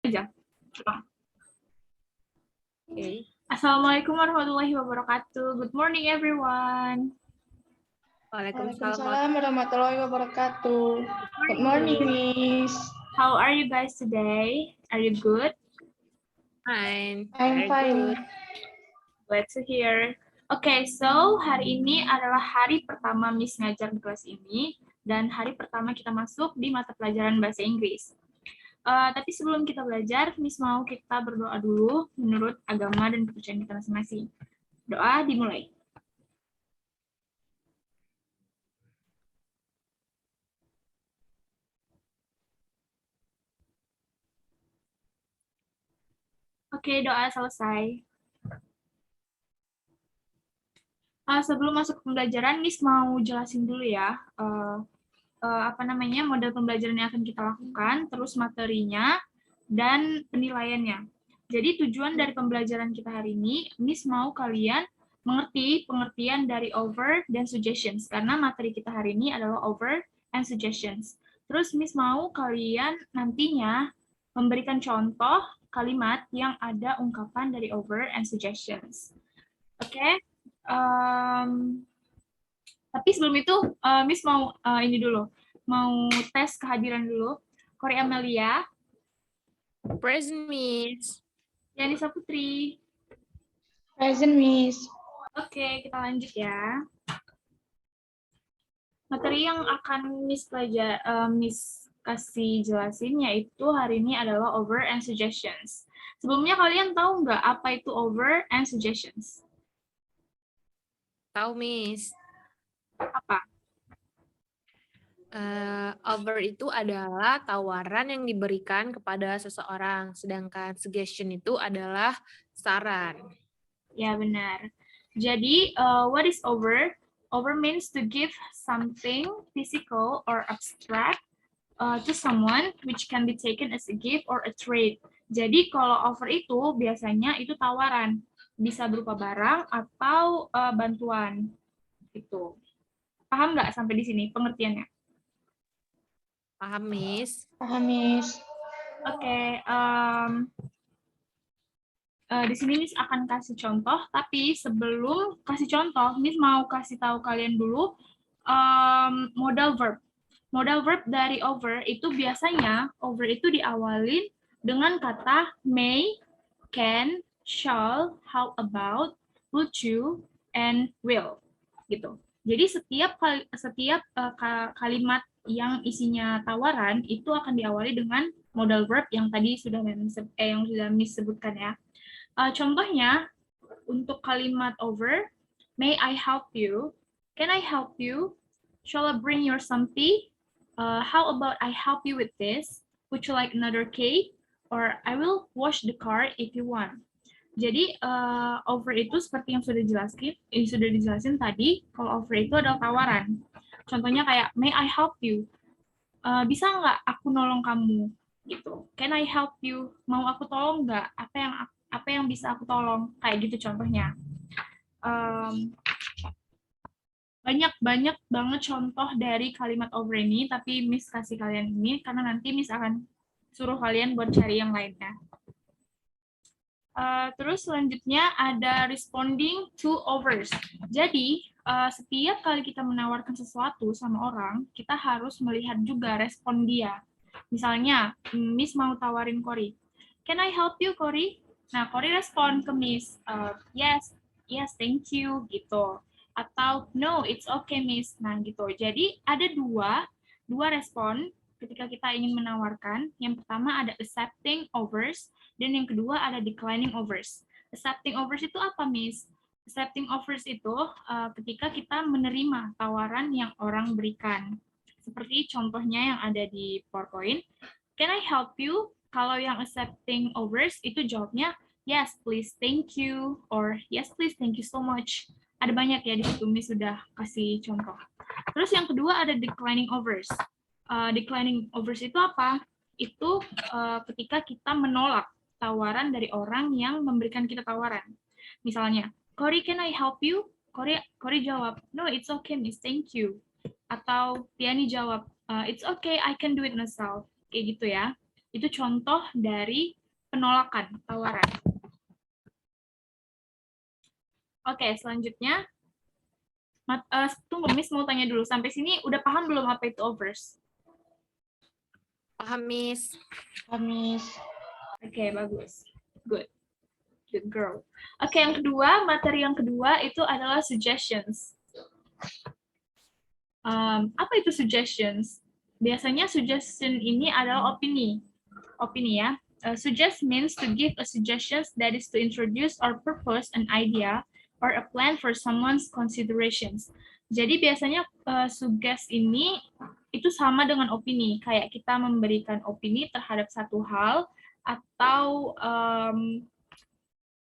aja. Okay. Assalamualaikum warahmatullahi wabarakatuh. Good morning, everyone. Waalaikumsalam warahmatullahi wabarakatuh. Good morning, Miss. How are you guys today? Are you good? Fine. I'm Very fine. good. Glad to hear. Okay, so hari ini adalah hari pertama Miss ngajar di kelas ini, dan hari pertama kita masuk di mata pelajaran bahasa Inggris. Tapi sebelum kita belajar, Miss mau kita berdoa dulu menurut agama dan kepercayaan kita masing-masing. Doa dimulai. Oke, doa selesai. Sebelum masuk ke pembelajaran, Miss mau jelasin dulu ya, model pembelajaran yang akan kita lakukan, terus materinya, dan penilaiannya. Jadi tujuan dari pembelajaran kita hari ini, Miss mau kalian mengerti pengertian dari over dan suggestions, karena materi kita hari ini adalah over and suggestions. Terus Miss mau kalian nantinya memberikan contoh kalimat yang ada ungkapan dari over and suggestions. Oke? Tapi sebelum itu, Miss mau ini dulu, mau tes kehadiran dulu. Kori Amelia. Present, Miss. Yanisa Putri. Present, Miss. Oke, kita lanjut ya. Materi yang akan Miss kasih jelasin yaitu hari ini adalah over and suggestions. Sebelumnya kalian tahu nggak apa itu over and suggestions? Tahu, Miss. Apa? Over itu adalah tawaran yang diberikan kepada seseorang, sedangkan suggestion itu adalah saran. Ya, benar. Jadi, what is over? Over means to give something physical or abstract to someone which can be taken as a gift or a trade. Jadi, kalau over itu biasanya itu tawaran. Bisa berupa barang atau bantuan. Gitu. Paham nggak sampai di sini pengertiannya? Paham, Miss? Paham, Miss. Oke, di sini Miss akan kasih contoh, tapi sebelum kasih contoh, Miss mau kasih tahu kalian dulu modal verb. Modal verb dari over itu biasanya over itu diawalin dengan kata may, can, shall, how about, would you, and will gitu. Jadi setiap kalimat yang isinya tawaran itu akan diawali dengan modal verb yang tadi sudah Miss sebutkan ya. Contohnya untuk kalimat over, may I help you? Can I help you? Shall I bring your something? How about I help you with this? Would you like another cake? Or I will wash the car if you want. Jadi over itu seperti yang sudah dijelasin tadi, kalau over itu adalah tawaran. Contohnya kayak may I help you? Bisa nggak aku nolong kamu? Gitu. Can I help you? Mau aku tolong nggak? Apa yang bisa aku tolong? Kayak gitu contohnya. Banyak banget contoh dari kalimat over ini, tapi Miss kasih kalian ini karena nanti Miss akan suruh kalian buat cari yang lainnya. Terus selanjutnya ada responding to overs. Jadi, setiap kali kita menawarkan sesuatu sama orang, kita harus melihat juga respon dia. Misalnya, Miss mau tawarin Cory. Can I help you, Cory? Nah, Cory respon ke Miss, yes, thank you, gitu. Atau, no, it's okay, Miss. Nah, gitu. Jadi, ada dua respon ketika kita ingin menawarkan. Yang pertama ada accepting overs, dan yang kedua ada declining offers. Accepting offers itu apa, Miss? Accepting offers itu ketika kita menerima tawaran yang orang berikan. Seperti contohnya yang ada di PowerPoint. Can I help you? Kalau yang accepting offers itu jawabnya, yes, please, thank you. Or, yes, please, thank you so much. Ada banyak ya di situ, Miss sudah kasih contoh. Terus yang kedua ada declining offers. Declining offers itu apa? Itu ketika kita menolak tawaran dari orang yang memberikan kita tawaran. Misalnya, Cory, can I help you? Cory jawab, no, it's okay, Miss, thank you. Atau Tiani jawab, it's okay, I can do it myself. Kayak gitu ya. Itu contoh dari penolakan, tawaran. Oke, selanjutnya. Tunggu, Miss mau tanya dulu. Sampai sini udah paham belum apa itu overs? Paham, Miss. Miss. Oke, bagus. Good. Good girl. Oke, yang kedua, materi yang kedua itu adalah suggestions. Apa itu suggestions? Biasanya suggestion ini adalah opini. Opini ya. Suggest means to give a suggestion, that is to introduce or propose an idea or a plan for someone's considerations. Jadi biasanya suggest ini itu sama dengan opini, kayak kita memberikan opini terhadap satu hal atau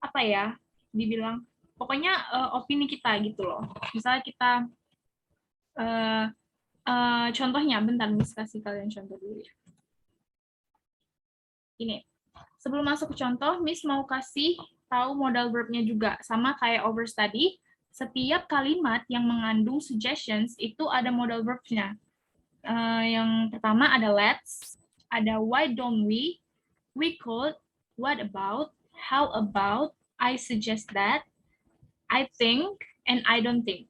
apa ya, dibilang pokoknya opini kita gitu loh. Misalnya kita contohnya, bentar Miss kasih kalian contoh dulu ya. Ini, sebelum masuk ke contoh, Miss mau kasih tahu modal verb-nya juga, sama kayak overs tadi. Setiap kalimat yang mengandung suggestions itu ada modal verb-nya. Yang pertama ada let's, ada why don't we could, what about, how about, I suggest that, I think, and I don't think.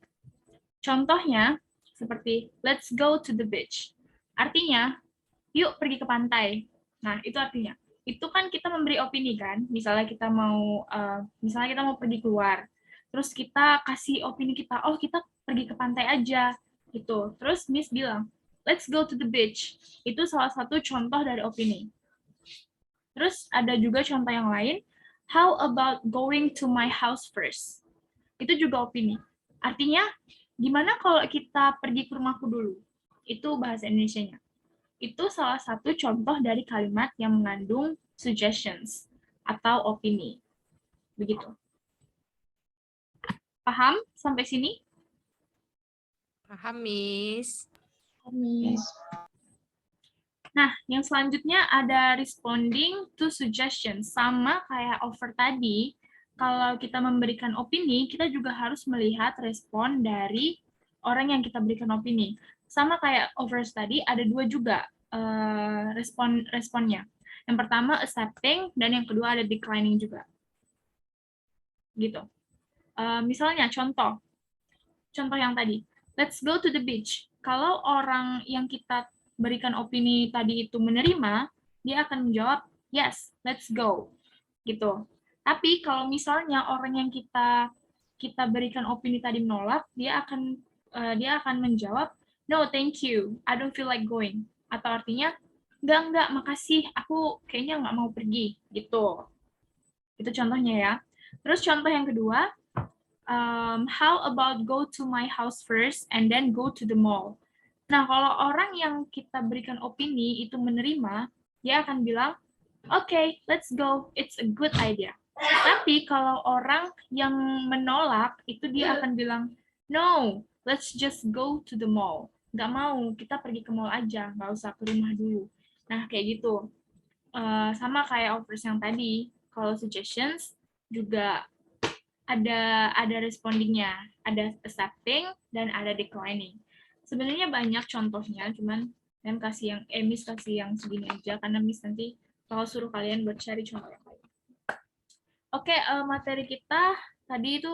Contohnya seperti let's go to the beach. Artinya, yuk pergi ke pantai. Nah, itu artinya. Itu kan kita memberi opini kan. Misalnya kita mau pergi keluar. Terus kita kasih opini kita, oh kita pergi ke pantai aja gitu. Terus Miss bilang, let's go to the beach. Itu salah satu contoh dari opini. Terus ada juga contoh yang lain, how about going to my house first? Itu juga opini. Artinya, gimana kalau kita pergi ke rumahku dulu? Itu bahasa Indonesianya. Itu salah satu contoh dari kalimat yang mengandung suggestions atau opini. Begitu. Paham sampai sini? Paham, Miss. Miss. Nah, yang selanjutnya ada responding to suggestions. Sama kayak offer tadi, kalau kita memberikan opini, kita juga harus melihat respon dari orang yang kita berikan opini. Sama kayak offers tadi, ada dua juga responnya. Yang pertama accepting, dan yang kedua ada declining juga. Gitu. Misalnya contoh yang tadi, let's go to the beach. Kalau orang yang kita berikan opini tadi itu menerima, dia akan menjawab yes, let's go. Gitu. Tapi kalau misalnya orang yang kita berikan opini tadi menolak, dia akan menjawab no, thank you, I don't feel like going. Atau artinya enggak, makasih, aku kayaknya nggak mau pergi. Gitu. Itu contohnya ya. Terus contoh yang kedua, how about go to my house first and then go to the mall. Nah, kalau orang yang kita berikan opini itu menerima, dia akan bilang, okay, let's go, it's a good idea. Tapi kalau orang yang menolak, itu dia akan bilang, no, let's just go to the mall. Nggak mau, kita pergi ke mall aja, nggak usah ke rumah dulu. Nah, kayak gitu. Sama kayak offers yang tadi, kalau suggestions juga ada respondingnya, ada accepting dan ada declining. Sebenarnya banyak contohnya, cuman Miss kasih yang segini aja karena Miss nanti bakal suruh kalian buat cari contoh yang lain. Oke, materi kita tadi itu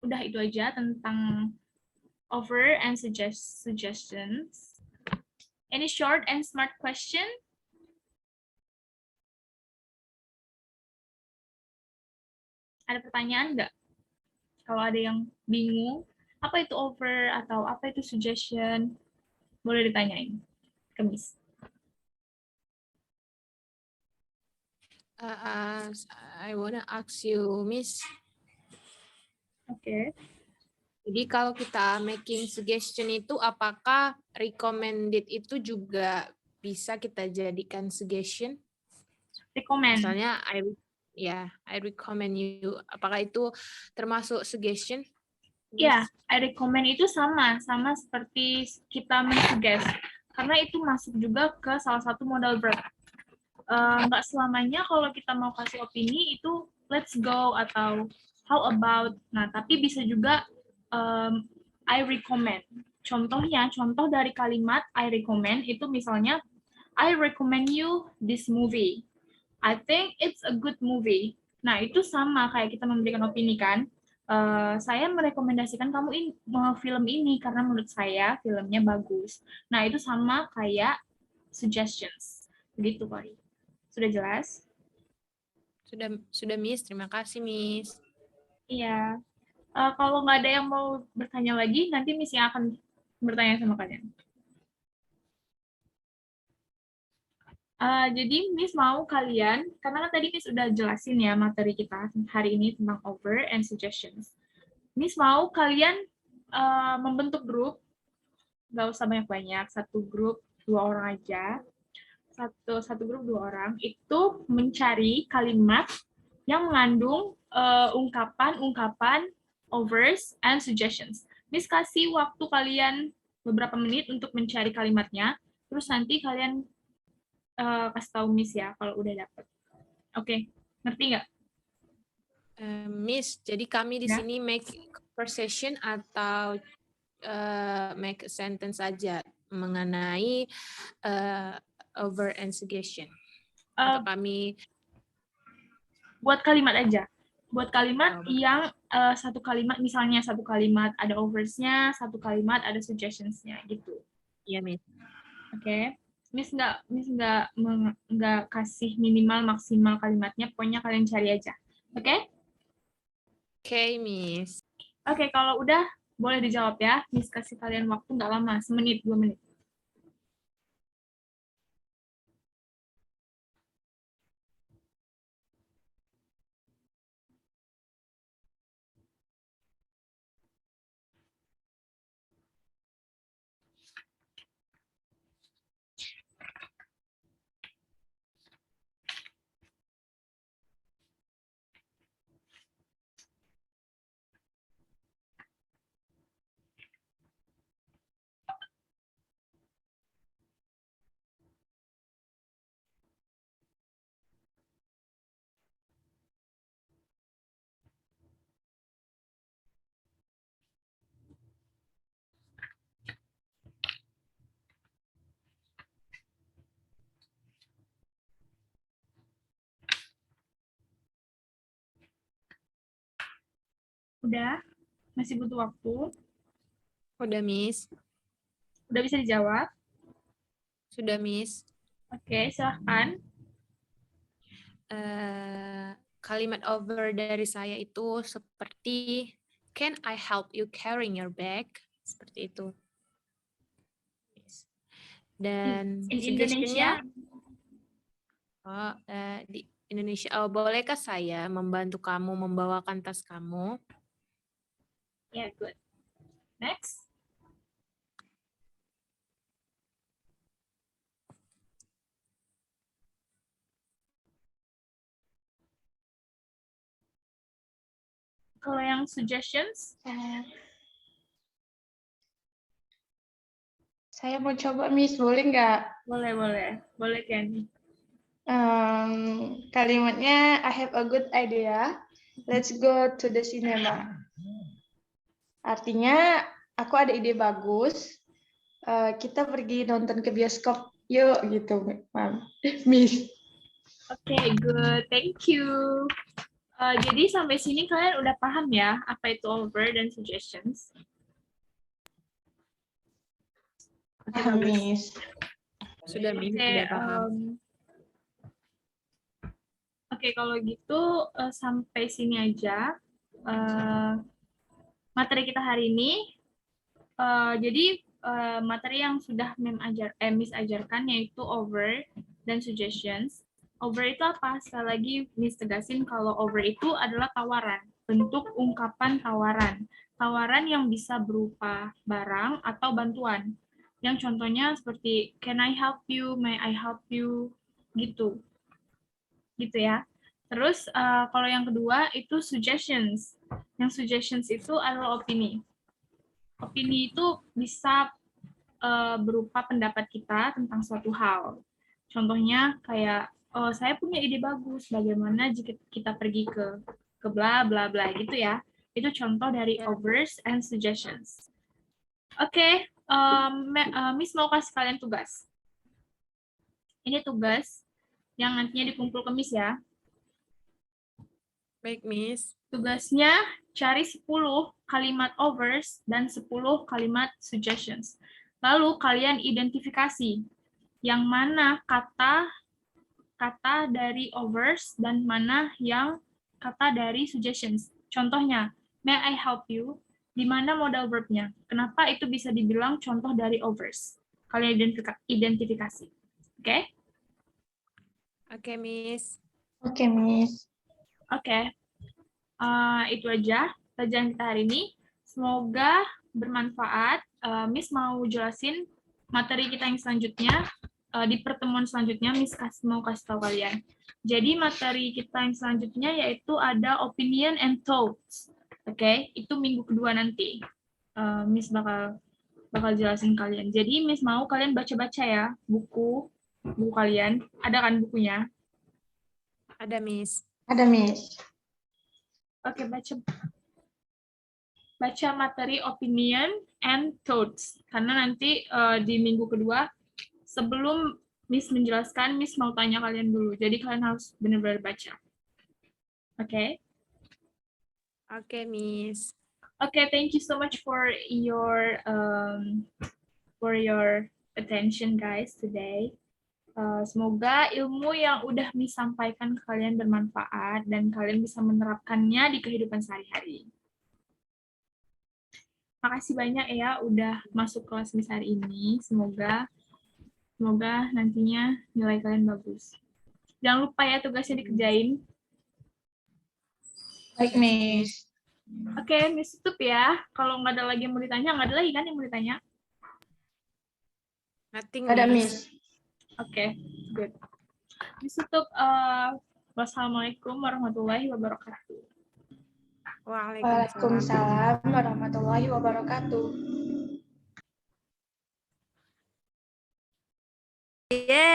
udah itu aja tentang offer and suggestions. Any short and smart question? Ada pertanyaan nggak? Kalau ada yang bingung, apa itu offer atau apa itu suggestion, boleh ditanyain ke Miss. I wanna ask you, Miss. Oke. Jadi kalau kita making suggestion itu, apakah recommended itu juga bisa kita jadikan suggestion? Recommend. Misalnya, I recommend you. Apakah itu termasuk suggestion? Ya, I recommend itu sama seperti kita mensuggest. Karena itu masuk juga ke salah satu modal verb. Nggak selamanya kalau kita mau kasih opini itu let's go atau how about. Nah, tapi bisa juga I recommend. Contoh dari kalimat I recommend itu misalnya I recommend you this movie. I think it's a good movie. Nah, itu sama kayak kita memberikan opini kan. Saya merekomendasikan kamu film ini karena menurut saya filmnya bagus. Nah, itu sama kayak suggestions. Begitu, Kori. Sudah jelas? Sudah Miss, terima kasih Miss. Iya. Kalau nggak ada yang mau bertanya lagi, nanti Miss yang akan bertanya sama kalian. Jadi Miss mau kalian, karena kan tadi Miss udah jelasin ya materi kita hari ini tentang over and suggestions. Miss mau kalian membentuk grup, nggak usah banyak-banyak, satu grup 2 orang aja. Satu grup 2 orang, itu mencari kalimat yang mengandung ungkapan-ungkapan overs and suggestions. Miss kasih waktu kalian beberapa menit untuk mencari kalimatnya, terus nanti kalian kasih tahu Miss ya kalau udah dapet. Oke, ngerti nggak? Miss, jadi kami di Ya. sini make conversation atau make a sentence saja mengenai over and suggestion. Atau kami Buat kalimat aja. Buat kalimat yang satu kalimat, misalnya satu kalimat ada oversnya, satu kalimat ada suggestionsnya gitu. Iya, Miss. Oke. Miss nggak kasih minimal maksimal kalimatnya, pokoknya kalian cari aja. Oke? Oke, Miss. Oke, kalau udah boleh dijawab ya. Miss kasih kalian waktu nggak lama, 1 menit, 2 menit. Udah? Masih butuh waktu? Udah, Miss. Udah bisa dijawab? Sudah, Miss. Oke, silahkan. Kalimat over dari saya itu seperti can I help you carrying your bag? Seperti itu. Dan In Indonesia? Di Indonesia, bolehkah saya membantu kamu membawakan tas kamu? Yeah, good. Next. Kalau yang suggestions? Saya mau coba, Miss. Boleh nggak? Boleh kan? Kalimatnya, I have a good idea. Let's go to the cinema. Artinya, aku ada ide bagus. Kita pergi nonton ke bioskop. Yuk, gitu, Miss. Oke, good. Thank you. Jadi sampai sini kalian udah paham ya apa itu over dan suggestions? Paham, Miss. Sudah, Miss. Oke, Sudah paham. Oke, kalau gitu sampai sini aja materi kita hari ini. Jadi materi yang sudah Miss ajarkan yaitu over dan suggestions. Over itu apa? Sekali lagi Miss tegasin kalau over itu adalah tawaran, bentuk ungkapan tawaran. Tawaran yang bisa berupa barang atau bantuan. Yang contohnya seperti can I help you, may I help you, gitu. Gitu ya. Terus kalau yang kedua itu suggestions. Yang suggestions itu adalah opini. Opini itu bisa berupa pendapat kita tentang suatu hal. Contohnya kayak, oh saya punya ide bagus, bagaimana jika kita pergi ke bla bla bla gitu ya. Itu contoh dari overs and suggestions. Oke, Miss mau kasih kalian tugas. Ini tugas yang nantinya dikumpul ke Miss ya. Baik, Miss. Tugasnya cari 10 kalimat overs dan 10 kalimat suggestions. Lalu kalian identifikasi yang mana kata dari overs dan mana yang kata dari suggestions. Contohnya, may I help you? Di mana modal verbnya? Kenapa itu bisa dibilang contoh dari overs? Kalian identifikasi. Oke? Oke, Miss. Oke, Miss. Oke. Itu aja pelajaran kita hari ini. Semoga bermanfaat. Miss mau jelasin materi kita yang selanjutnya. Di pertemuan selanjutnya, Miss mau kasih tahu kalian. Jadi materi kita yang selanjutnya yaitu ada opinion and thoughts. Oke, itu minggu kedua nanti. Miss bakal jelasin kalian. Jadi Miss mau kalian baca-baca ya buku kalian. Ada kan bukunya? Ada, Miss. Ada, Miss. Oke, baca materi opinion and thoughts. Karena nanti di minggu kedua, sebelum Miss menjelaskan, Miss mau tanya kalian dulu. Jadi kalian harus benar-benar baca. Oke? Oke, Miss. Okay, thank you so much for your attention, guys, today. Semoga ilmu yang udah Miss sampaikan ke kalian bermanfaat dan kalian bisa menerapkannya di kehidupan sehari-hari. Makasih banyak ya udah masuk kelas Miss hari ini. Semoga nantinya nilai kalian bagus. Jangan lupa ya tugasnya dikerjain. Baik, Miss. Oke, Miss tutup ya. Kalau nggak ada lagi yang mau ditanya, nggak ada lagi kan yang mau ditanya? Nothing, Ada, Miss. Miss. Oke, good. Miss tutup. Wassalamualaikum warahmatullahi wabarakatuh. Waalaikumsalam warahmatullahi wabarakatuh. Yes.